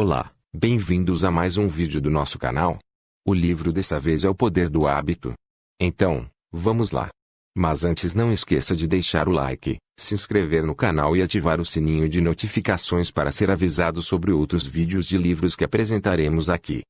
Olá, bem-vindos a mais um vídeo do nosso canal. O livro dessa vez é O Poder do Hábito. Então, vamos lá. Mas antes não esqueça de deixar o like, se inscrever no canal e ativar o sininho de notificações para ser avisado sobre outros vídeos de livros que apresentaremos aqui.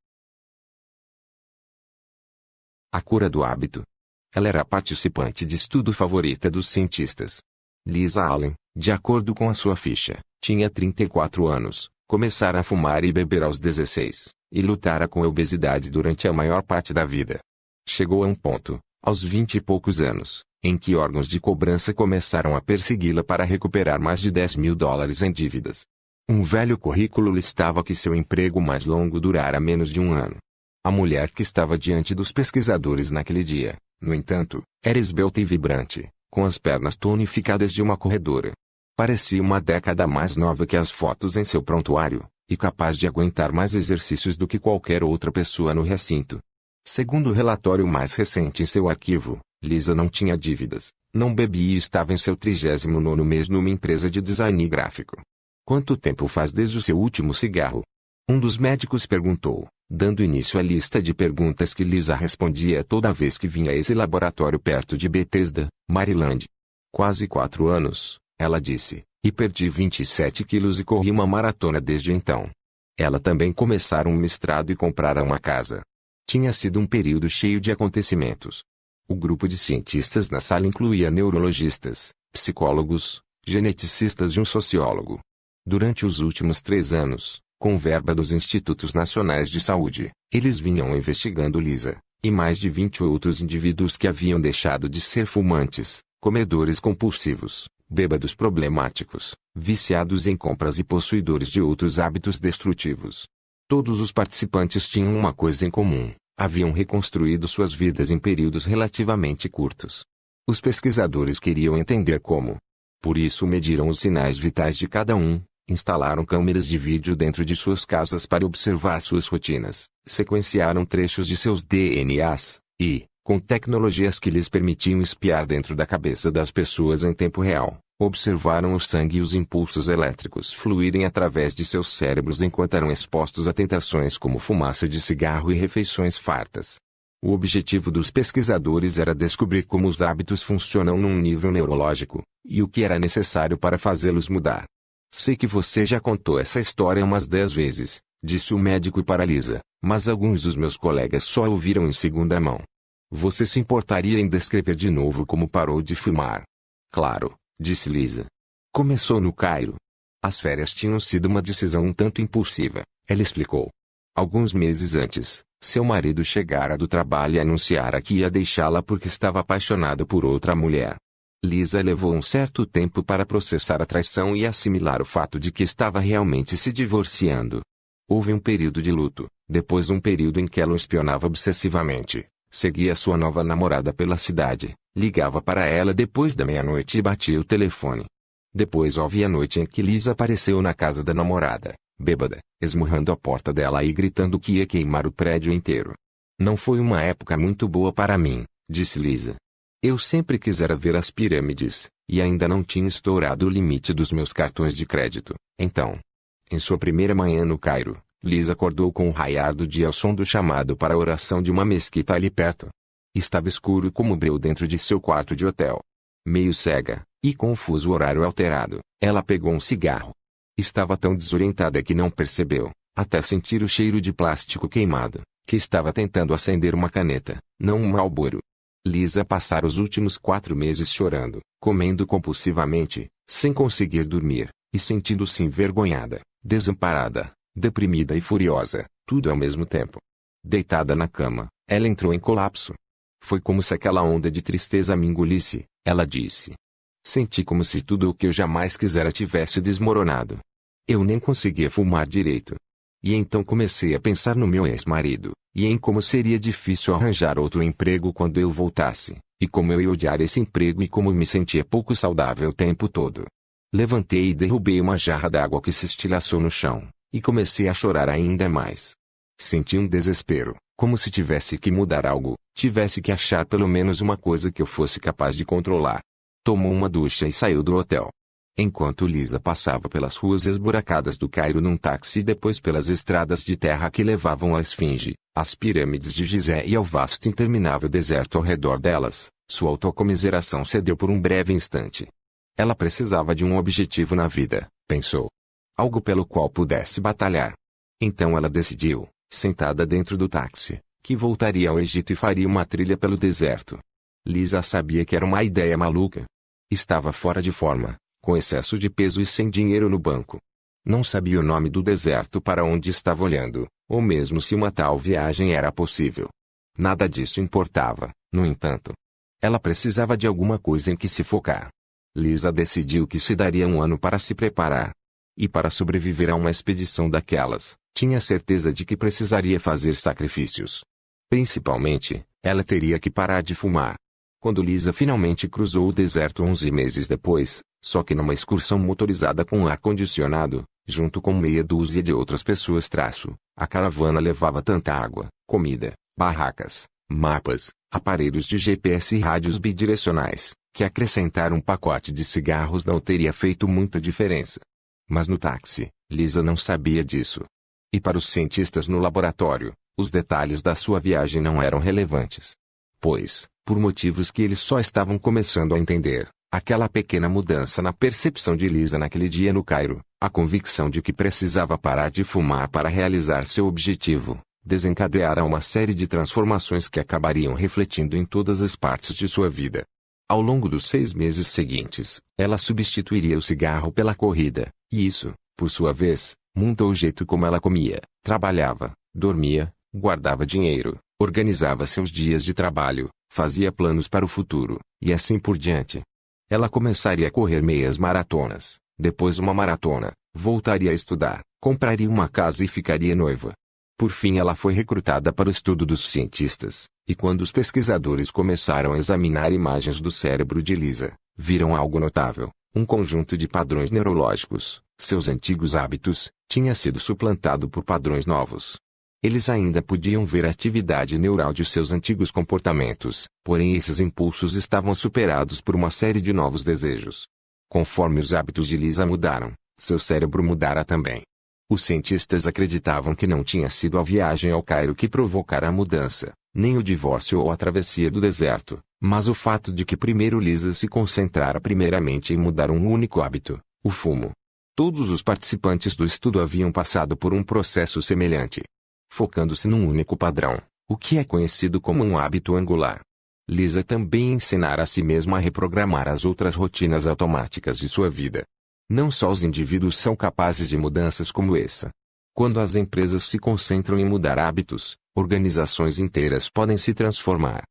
A cura do hábito. Ela era a participante de estudo favorita dos cientistas. Lisa Allen, de acordo com a sua ficha, tinha 34 anos, começara a fumar e beber aos 16, e lutara com a obesidade durante a maior parte da vida. Chegou a um ponto, aos 20 e poucos anos, em que órgãos de cobrança começaram a persegui-la para recuperar mais de $10.000 em dívidas. Um velho currículo listava que seu emprego mais longo durara menos de um ano. A mulher que estava diante dos pesquisadores naquele dia, no entanto, era esbelta e vibrante, com as pernas tonificadas de uma corredora. Parecia uma década mais nova que as fotos em seu prontuário, e capaz de aguentar mais exercícios do que qualquer outra pessoa no recinto. Segundo o relatório mais recente em seu arquivo, Lisa não tinha dívidas, não bebia e estava em seu 39º mês numa empresa de design gráfico. Quanto tempo faz desde o seu último cigarro? Um dos médicos perguntou, dando início à lista de perguntas que Lisa respondia toda vez que vinha a esse laboratório perto de Bethesda, Maryland. Quase 4 anos, ela disse, e perdi 27 quilos e corri uma maratona desde então. Ela também começara um mestrado e comprara uma casa. Tinha sido um período cheio de acontecimentos. O grupo de cientistas na sala incluía neurologistas, psicólogos, geneticistas e um sociólogo. Durante os últimos 3 anos, com verba dos Institutos Nacionais de Saúde, eles vinham investigando Lisa, e mais de 20 outros indivíduos que haviam deixado de ser fumantes, comedores compulsivos, bêbados problemáticos, viciados em compras e possuidores de outros hábitos destrutivos. Todos os participantes tinham uma coisa em comum: haviam reconstruído suas vidas em períodos relativamente curtos. Os pesquisadores queriam entender como. Por isso mediram os sinais vitais de cada um, instalaram câmeras de vídeo dentro de suas casas para observar suas rotinas, sequenciaram trechos de seus DNAs, e, com tecnologias que lhes permitiam espiar dentro da cabeça das pessoas em tempo real, observaram o sangue e os impulsos elétricos fluírem através de seus cérebros enquanto eram expostos a tentações como fumaça de cigarro e refeições fartas. O objetivo dos pesquisadores era descobrir como os hábitos funcionam num nível neurológico, e o que era necessário para fazê-los mudar. Sei que você já contou essa história umas 10 vezes, disse o médico para Lisa, mas alguns dos meus colegas só ouviram em segunda mão. Você se importaria em descrever de novo como parou de fumar? Claro, disse Lisa. Começou no Cairo. As férias tinham sido uma decisão um tanto impulsiva, ela explicou. Alguns meses antes, seu marido chegara do trabalho e anunciara que ia deixá-la porque estava apaixonado por outra mulher. Lisa levou um certo tempo para processar a traição e assimilar o fato de que estava realmente se divorciando. Houve um período de luto, depois um período em que ela o espionava obsessivamente, seguia sua nova namorada pela cidade, ligava para ela depois da meia-noite e batia o telefone. Depois houve a noite em que Lisa apareceu na casa da namorada, bêbada, esmurrando a porta dela e gritando que ia queimar o prédio inteiro. Não foi uma época muito boa para mim, disse Lisa. Eu sempre quisera ver as pirâmides, e ainda não tinha estourado o limite dos meus cartões de crédito. Então, em sua primeira manhã no Cairo, Lisa acordou com o raiar do dia ao som do chamado para a oração de uma mesquita ali perto. Estava escuro como breu dentro de seu quarto de hotel. Meio cega, e com o fuso horário alterado, ela pegou um cigarro. Estava tão desorientada que não percebeu, até sentir o cheiro de plástico queimado, que estava tentando acender uma caneta, não um Marlboro. Lisa passara os últimos 4 meses chorando, comendo compulsivamente, sem conseguir dormir, e sentindo-se envergonhada, desamparada, deprimida e furiosa, tudo ao mesmo tempo. Deitada na cama, ela entrou em colapso. Foi como se aquela onda de tristeza me engolisse, ela disse. Senti como se tudo o que eu jamais quisera tivesse desmoronado. Eu nem conseguia fumar direito. E então comecei a pensar no meu ex-marido, e em como seria difícil arranjar outro emprego quando eu voltasse, e como eu ia odiar esse emprego e como me sentia pouco saudável o tempo todo. Levantei e derrubei uma jarra d'água que se estilhaçou no chão, e comecei a chorar ainda mais. Senti um desespero, como se tivesse que mudar algo, tivesse que achar pelo menos uma coisa que eu fosse capaz de controlar. Tomou uma ducha e saiu do hotel. Enquanto Lisa passava pelas ruas esburacadas do Cairo num táxi e depois pelas estradas de terra que levavam à Esfinge, às pirâmides de Gizé e ao vasto e interminável deserto ao redor delas, sua autocomiseração cedeu por um breve instante. Ela precisava de um objetivo na vida, pensou. Algo pelo qual pudesse batalhar. Então ela decidiu, sentada dentro do táxi, que voltaria ao Egito e faria uma trilha pelo deserto. Lisa sabia que era uma ideia maluca. Estava fora de forma, com excesso de peso e sem dinheiro no banco. Não sabia o nome do deserto para onde estava olhando, ou mesmo se uma tal viagem era possível. Nada disso importava, no entanto. Ela precisava de alguma coisa em que se focar. Lisa decidiu que se daria um ano para se preparar. E para sobreviver a uma expedição daquelas, tinha certeza de que precisaria fazer sacrifícios. Principalmente, ela teria que parar de fumar. Quando Lisa finalmente cruzou o deserto 11 meses depois, só que numa excursão motorizada com ar-condicionado, junto com meia dúzia de outras pessoas a caravana levava tanta água, comida, barracas, mapas, aparelhos de GPS e rádios bidirecionais, que acrescentar um pacote de cigarros não teria feito muita diferença. Mas no táxi, Lisa não sabia disso. E para os cientistas no laboratório, os detalhes da sua viagem não eram relevantes. Pois, por motivos que eles só estavam começando a entender, aquela pequena mudança na percepção de Lisa naquele dia no Cairo, a convicção de que precisava parar de fumar para realizar seu objetivo, desencadeara uma série de transformações que acabariam refletindo em todas as partes de sua vida. Ao longo dos 6 meses seguintes, ela substituiria o cigarro pela corrida, e isso, por sua vez, mudou o jeito como ela comia, trabalhava, dormia, guardava dinheiro, organizava seus dias de trabalho, fazia planos para o futuro, e assim por diante. Ela começaria a correr meias maratonas, depois uma maratona, voltaria a estudar, compraria uma casa e ficaria noiva. Por fim ela foi recrutada para o estudo dos cientistas, e quando os pesquisadores começaram a examinar imagens do cérebro de Lisa, viram algo notável, um conjunto de padrões neurológicos, seus antigos hábitos, tinha sido suplantado por padrões novos. Eles ainda podiam ver a atividade neural de seus antigos comportamentos, porém esses impulsos estavam superados por uma série de novos desejos. Conforme os hábitos de Lisa mudaram, seu cérebro mudara também. Os cientistas acreditavam que não tinha sido a viagem ao Cairo que provocara a mudança, nem o divórcio ou a travessia do deserto, mas o fato de que primeiro Lisa se concentrara primeiramente em mudar um único hábito, o fumo. Todos os participantes do estudo haviam passado por um processo semelhante. Focando-se num único padrão, o que é conhecido como um hábito angular. Lisa também ensinara a si mesma a reprogramar as outras rotinas automáticas de sua vida. Não só os indivíduos são capazes de mudanças como essa. Quando as empresas se concentram em mudar hábitos, organizações inteiras podem se transformar.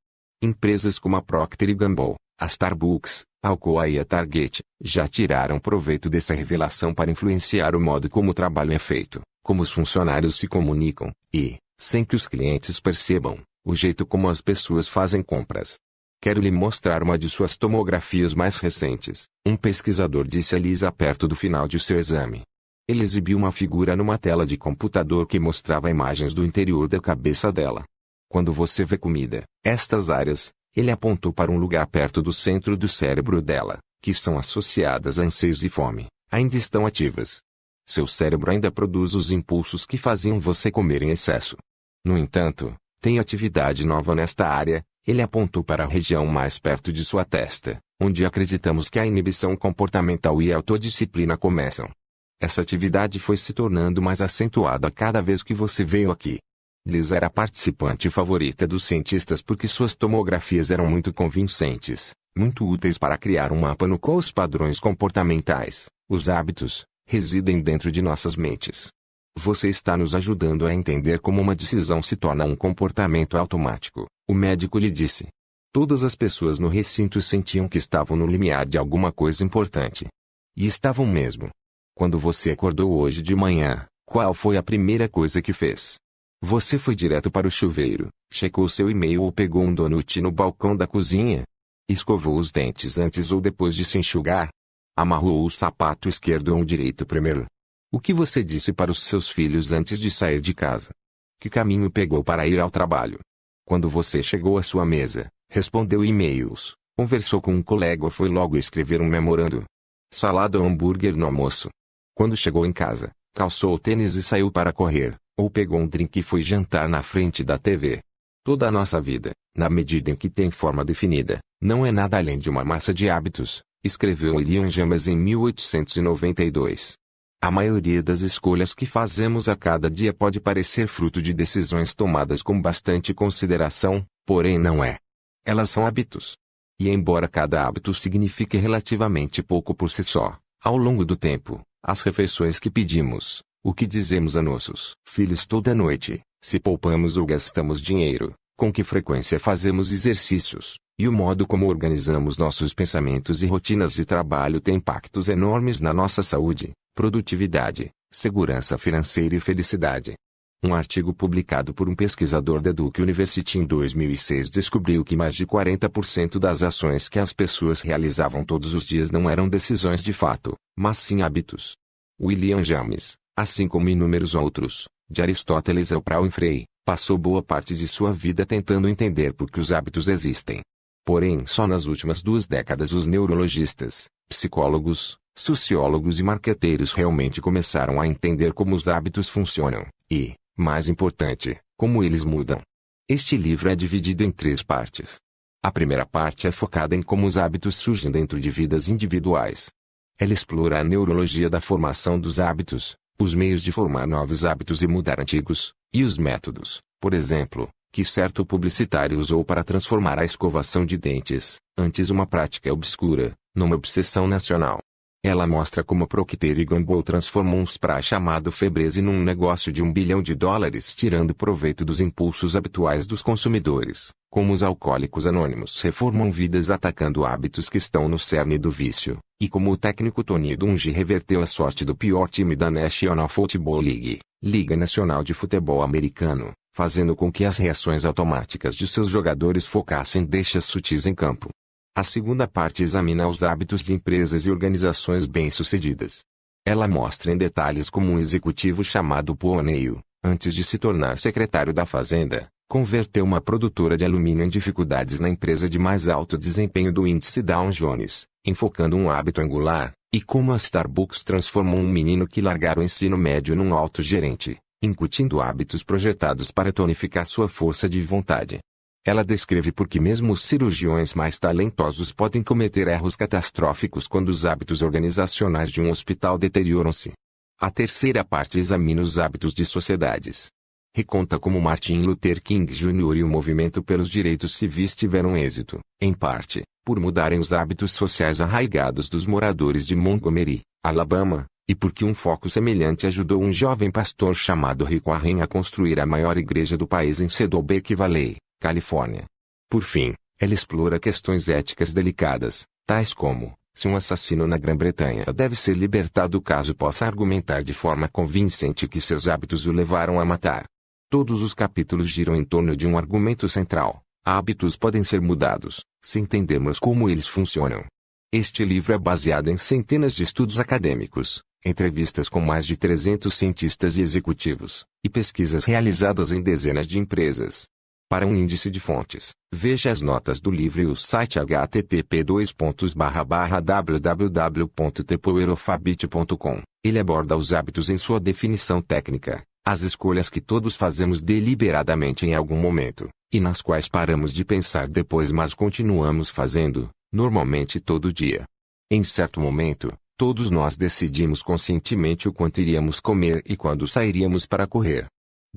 Empresas como a Procter & Gamble, a Starbucks, a Alcoa e a Target, já tiraram proveito dessa revelação para influenciar o modo como o trabalho é feito, como os funcionários se comunicam, e, sem que os clientes percebam, o jeito como as pessoas fazem compras. Quero lhe mostrar uma de suas tomografias mais recentes, um pesquisador disse a Lisa perto do final de seu exame. Ele exibiu uma figura numa tela de computador que mostrava imagens do interior da cabeça dela. Quando você vê comida, estas áreas, ele apontou para um lugar perto do centro do cérebro dela, que são associadas a anseios e fome, ainda estão ativas. Seu cérebro ainda produz os impulsos que faziam você comer em excesso. No entanto, tem atividade nova nesta área. Ele apontou para a região mais perto de sua testa, onde acreditamos que a inibição comportamental e a autodisciplina começam. Essa atividade foi se tornando mais acentuada cada vez que você veio aqui. Lisa era a participante favorita dos cientistas porque suas tomografias eram muito convincentes, muito úteis para criar um mapa no qual os padrões comportamentais, os hábitos, residem dentro de nossas mentes. Você está nos ajudando a entender como uma decisão se torna um comportamento automático, o médico lhe disse. Todas as pessoas no recinto sentiam que estavam no limiar de alguma coisa importante. E estavam mesmo. Quando você acordou hoje de manhã, qual foi a primeira coisa que fez? Você foi direto para o chuveiro, checou seu e-mail ou pegou um donut no balcão da cozinha? Escovou os dentes antes ou depois de se enxugar? Amarrou o sapato esquerdo ou direito primeiro? O que você disse para os seus filhos antes de sair de casa? Que caminho pegou para ir ao trabalho? Quando você chegou à sua mesa, respondeu e-mails, conversou com um colega ou foi logo escrever um memorando? salada ou hambúrguer no almoço. Quando chegou em casa, calçou o tênis e saiu para correr, ou pegou um drink e foi jantar na frente da TV. Toda a nossa vida, na medida em que tem forma definida, não é nada além de uma massa de hábitos, escreveu William James em 1892. A maioria das escolhas que fazemos a cada dia pode parecer fruto de decisões tomadas com bastante consideração, porém não é. Elas são hábitos. E embora cada hábito signifique relativamente pouco por si só, ao longo do tempo, as refeições que pedimos, o que dizemos a nossos filhos toda noite, se poupamos ou gastamos dinheiro, com que frequência fazemos exercícios, e o modo como organizamos nossos pensamentos e rotinas de trabalho tem impactos enormes na nossa saúde, produtividade, segurança financeira e felicidade. Um artigo publicado por um pesquisador da Duke University em 2006 descobriu que mais de 40% das ações que as pessoas realizavam todos os dias não eram decisões de fato, mas sim hábitos. William James, assim como inúmeros outros, de Aristóteles a Oprah Winfrey, passou boa parte de sua vida tentando entender por que os hábitos existem. Porém, só nas últimas 2 décadas os neurologistas, psicólogos, sociólogos e marqueteiros realmente começaram a entender como os hábitos funcionam, e, mais importante, como eles mudam. Este livro é dividido em 3 partes. A primeira parte é focada em como os hábitos surgem dentro de vidas individuais. Ela explora a neurologia da formação dos hábitos, os meios de formar novos hábitos e mudar antigos, e os métodos, por exemplo, que certo publicitário usou para transformar a escovação de dentes, antes uma prática obscura, numa obsessão nacional. Ela mostra como Procter & Gamble transformou um spray chamado Febreze num negócio de $1 bilhão, tirando proveito dos impulsos habituais dos consumidores, como os alcoólicos anônimos reformam vidas atacando hábitos que estão no cerne do vício, e como o técnico Tony Dungy reverteu a sorte do pior time da National Football League, Liga Nacional de Futebol Americano, fazendo com que as reações automáticas de seus jogadores focassem deixas sutis em campo. A segunda parte examina os hábitos de empresas e organizações bem-sucedidas. Ela mostra em detalhes como um executivo chamado Paul O'Neill, antes de se tornar secretário da Fazenda, converteu uma produtora de alumínio em dificuldades na empresa de mais alto desempenho do índice Dow Jones, enfocando um hábito angular, e como a Starbucks transformou um menino que largara o ensino médio num alto gerente, incutindo hábitos projetados para tonificar sua força de vontade. Ela descreve por que mesmo os cirurgiões mais talentosos podem cometer erros catastróficos quando os hábitos organizacionais de um hospital deterioram-se. A terceira parte examina os hábitos de sociedades. Reconta como Martin Luther King Jr. e o movimento pelos direitos civis tiveram êxito, em parte, por mudarem os hábitos sociais arraigados dos moradores de Montgomery, Alabama, e porque um foco semelhante ajudou um jovem pastor chamado Rick Warren a construir a maior igreja do país em Saddleback Valley, Califórnia. Por fim, ela explora questões éticas delicadas, tais como, se um assassino na Grã-Bretanha deve ser libertado caso possa argumentar de forma convincente que seus hábitos o levaram a matar. Todos os capítulos giram em torno de um argumento central: hábitos podem ser mudados, se entendermos como eles funcionam. Este livro é baseado em centenas de estudos acadêmicos, entrevistas com mais de 300 cientistas e executivos, e pesquisas realizadas em dezenas de empresas. Para um índice de fontes, veja as notas do livro e o site http://www.tepoweralphabet.com. Ele aborda os hábitos em sua definição técnica, as escolhas que todos fazemos deliberadamente em algum momento, e nas quais paramos de pensar depois mas continuamos fazendo, normalmente todo dia. Em certo momento, todos nós decidimos conscientemente o quanto iríamos comer e quando sairíamos para correr.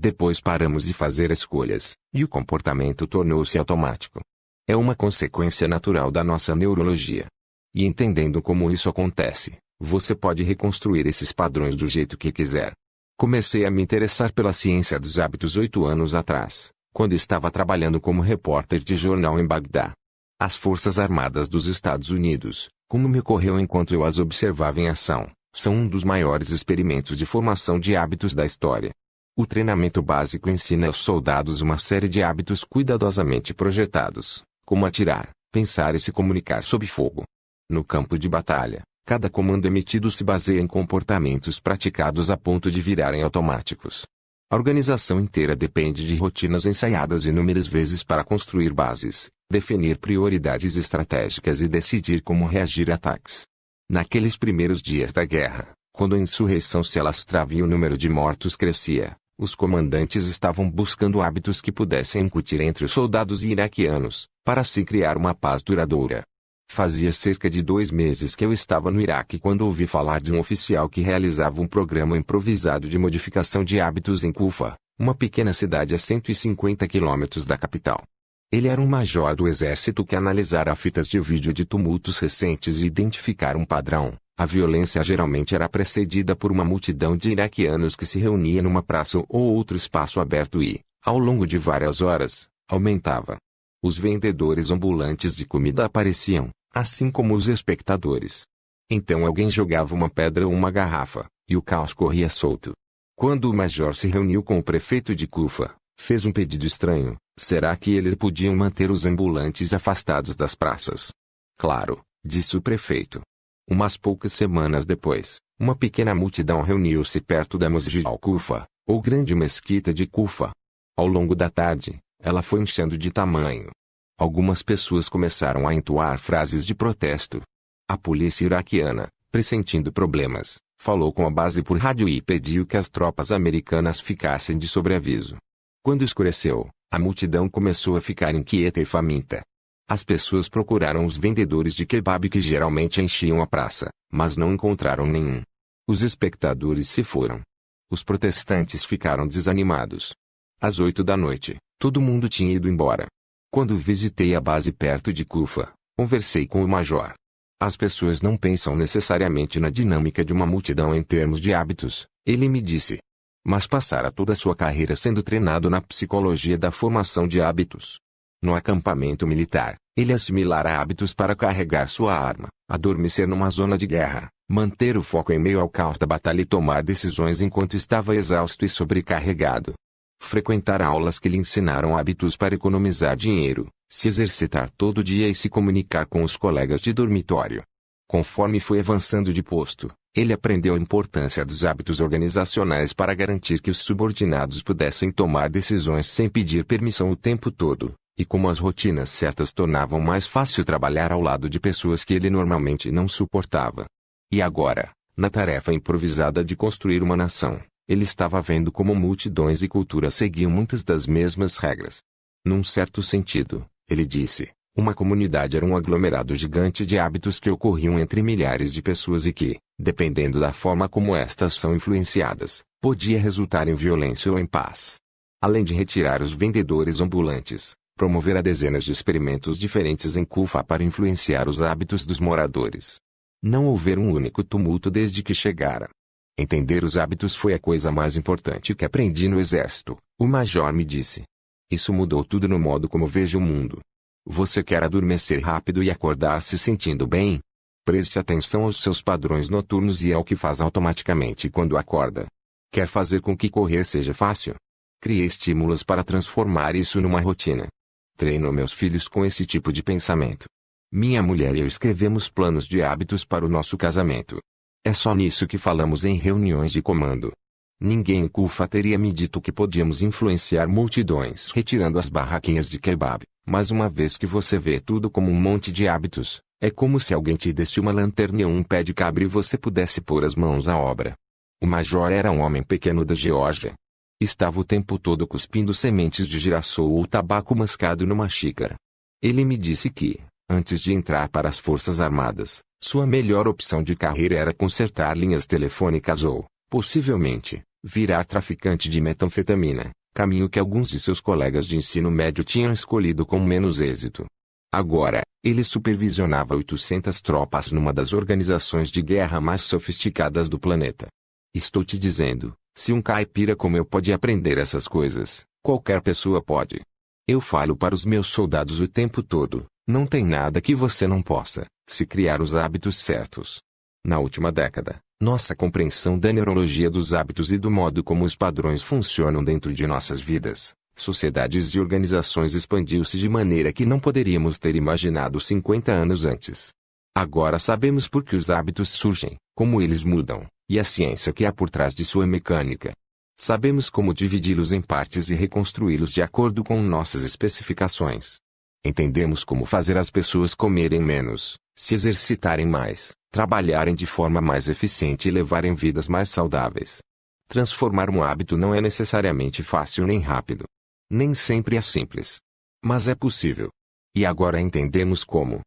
Depois paramos de fazer escolhas, e o comportamento tornou-se automático. É uma consequência natural da nossa neurologia. E entendendo como isso acontece, você pode reconstruir esses padrões do jeito que quiser. Comecei a me interessar pela ciência dos hábitos 8 anos atrás, quando estava trabalhando como repórter de jornal em Bagdá. As Forças Armadas dos Estados Unidos, como me ocorreu enquanto eu as observava em ação, são um dos maiores experimentos de formação de hábitos da história. O treinamento básico ensina aos soldados uma série de hábitos cuidadosamente projetados, como atirar, pensar e se comunicar sob fogo. No campo de batalha, cada comando emitido se baseia em comportamentos praticados a ponto de virarem automáticos. A organização inteira depende de rotinas ensaiadas inúmeras vezes para construir bases, definir prioridades estratégicas e decidir como reagir a ataques. Naqueles primeiros dias da guerra, quando a insurreição se alastrava e o número de mortos crescia, os comandantes estavam buscando hábitos que pudessem incutir entre os soldados iraquianos, para assim criar uma paz duradoura. Fazia cerca de 2 meses que eu estava no Iraque quando ouvi falar de um oficial que realizava um programa improvisado de modificação de hábitos em Kufa, uma pequena cidade a 150 quilômetros da capital. Ele era um major do exército que analisara fitas de vídeo de tumultos recentes e identificara um padrão. A violência geralmente era precedida por uma multidão de iraquianos que se reunia numa praça ou outro espaço aberto e, ao longo de várias horas, aumentava. Os vendedores ambulantes de comida apareciam, assim como os espectadores. Então alguém jogava uma pedra ou uma garrafa, e o caos corria solto. Quando o major se reuniu com o prefeito de Kufa, fez um pedido estranho: será que eles podiam manter os ambulantes afastados das praças? Claro, disse o prefeito. Umas poucas semanas depois, uma pequena multidão reuniu-se perto da Masjid al-Kufa, ou grande mesquita de Kufa. Ao longo da tarde, ela foi inchando de tamanho. Algumas pessoas começaram a entoar frases de protesto. A polícia iraquiana, pressentindo problemas, falou com a base por rádio e pediu que as tropas americanas ficassem de sobreaviso. Quando escureceu, a multidão começou a ficar inquieta e faminta. As pessoas procuraram os vendedores de kebab que geralmente enchiam a praça, mas não encontraram nenhum. Os espectadores se foram. Os protestantes ficaram desanimados. Às 8 da noite, todo mundo tinha ido embora. Quando visitei a base perto de Kufa, conversei com o major. As pessoas não pensam necessariamente na dinâmica de uma multidão em termos de hábitos, ele me disse. Mas passara toda a sua carreira sendo treinado na psicologia da formação de hábitos. No acampamento militar, ele assimilara hábitos para carregar sua arma, adormecer numa zona de guerra, manter o foco em meio ao caos da batalha e tomar decisões enquanto estava exausto e sobrecarregado. Frequentar aulas que lhe ensinaram hábitos para economizar dinheiro, se exercitar todo dia e se comunicar com os colegas de dormitório. Conforme foi avançando de posto, ele aprendeu a importância dos hábitos organizacionais para garantir que os subordinados pudessem tomar decisões sem pedir permissão o tempo todo, e como as rotinas certas tornavam mais fácil trabalhar ao lado de pessoas que ele normalmente não suportava. E agora, na tarefa improvisada de construir uma nação, ele estava vendo como multidões e culturas seguiam muitas das mesmas regras. Num certo sentido, ele disse, uma comunidade era um aglomerado gigante de hábitos que ocorriam entre milhares de pessoas e que, dependendo da forma como estas são influenciadas, podia resultar em violência ou em paz. Além de retirar os vendedores ambulantes, promovera dezenas de experimentos diferentes em Kufa para influenciar os hábitos dos moradores. Não houver um único tumulto desde que chegara. Entender os hábitos foi a coisa mais importante que aprendi no exército, o major me disse. Isso mudou tudo no modo como vejo o mundo. Você quer adormecer rápido e acordar se sentindo bem? Preste atenção aos seus padrões noturnos e ao que faz automaticamente quando acorda. Quer fazer com que correr seja fácil? Crie estímulos para transformar isso numa rotina. Treino meus filhos com esse tipo de pensamento. Minha mulher e eu escrevemos planos de hábitos para o nosso casamento. É só nisso que falamos em reuniões de comando. Ninguém em Kufa teria me dito que podíamos influenciar multidões retirando as barraquinhas de kebab, mas uma vez que você vê tudo como um monte de hábitos, é como se alguém te desse uma lanterna e um pé de cabra e você pudesse pôr as mãos à obra. O major era um homem pequeno da Geórgia. Estava o tempo todo cuspindo sementes de girassol ou tabaco mascado numa xícara. Ele me disse que, antes de entrar para as Forças Armadas, sua melhor opção de carreira era consertar linhas telefônicas ou, possivelmente, virar traficante de metanfetamina, caminho que alguns de seus colegas de ensino médio tinham escolhido com menos êxito. Agora, ele supervisionava 800 tropas numa das organizações de guerra mais sofisticadas do planeta. Estou te dizendo, se um caipira como eu pode aprender essas coisas, qualquer pessoa pode. Eu falo para os meus soldados o tempo todo, não tem nada que você não possa, se criar os hábitos certos. Na última década, nossa compreensão da neurologia dos hábitos e do modo como os padrões funcionam dentro de nossas vidas, sociedades e organizações expandiu-se de maneira que não poderíamos ter imaginado 50 anos antes. Agora sabemos por que os hábitos surgem, como eles mudam, e a ciência que há por trás de sua mecânica. Sabemos como dividi-los em partes e reconstruí-los de acordo com nossas especificações. Entendemos como fazer as pessoas comerem menos, se exercitarem mais, trabalharem de forma mais eficiente e levarem vidas mais saudáveis. Transformar um hábito não é necessariamente fácil nem rápido. Nem sempre é simples. Mas é possível. E agora entendemos como.